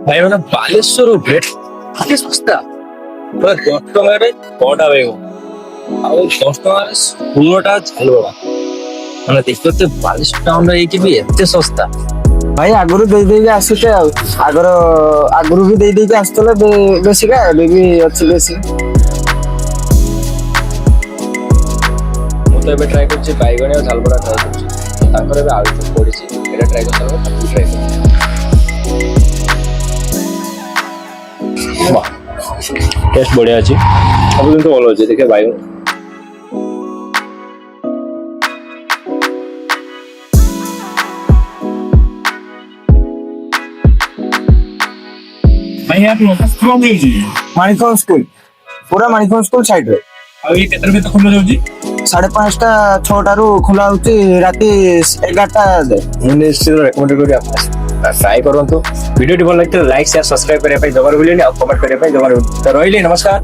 ଭାଇ ମାନେ ବାଲେଶ୍ୱର ଉପରେ ଏତେ ଶସ୍ତା ପୁରା 10 ଟଙ୍କାରେ 6ଟା ବାଇଗଣ ଆଉ 10 ଟଙ୍କାରେ 16ଟା ଝାଲବରା ମାନେ ଦେଖିତେ ବାଲେଶ୍ୱର ଟାଉନରେ ହେଇକି ବି ଏତେ ଶସ୍ତା। ଭାଇ ଆଗରୁ ଦେଇ ଦେଇକି ଆସୁଛେ ଆଉ ଆଗରୁ ବି ଦେଇ ଦେଇକି ଆସୁଥିଲେ ବେଶୀକା ଏବେ ବି ଅଛି ବେଶୀ। ମୁଁ ତ ଏବେ ଟ୍ରାଏ କରୁଛି ବାଇଗଣ ଆଉ ଝାଲବରା ଟ୍ରାଏ କରୁଛି। ତାଙ୍କର ଏବେ ଆଳୁ ଚପ୍ ପଡିଛି ଏଇଟା ଟ୍ରାଏ କରିସାରିଲା ପରେ ତାକୁ ଟ୍ରାଏ କରୁଛି। ଟେଷ୍ଟ ବଢିଆ ଅଛି ସବୁ ଜିନିଷ ଭଲ ଅଛି ଦେଖିବା ବାଇଗଣ भाई आप लोकस फ्रॉम ହେଇଛି ମାଣିକମ୍ ସ୍କୁଲ ପୁରା ମାଣିକମ୍ ସ୍କୁଲ ସାଇଡରେ। ଆଉ ଏ କେତେଟା ଭିତରେ ଖୋଲା ଯାଉଛି? 5:30ଟା 6ଟାରୁ ଖୋଲା ହଉଛି ରାତି 11ଟା ଯାଏ। ମୁଁ ନିଶ୍ଚିତ ରେକମେଣ୍ଡ କରିବି ଆପଣ ଟ୍ରାଏ କରନ୍ତୁ। ଭିଡ଼ିଓଟି ଭଲ ଲାଗିଥିଲେ ଲାଇକ୍ ସେୟାର ସବସ୍କ୍ରାଇବ କରିବା ପାଇଁ ଜମାରୁ ଭୁଲିବେନି ଆଉ କମେଣ୍ଟ କରିବା ପାଇଁ ଜମାରୁ ରହିଲି ନମସ୍କାର।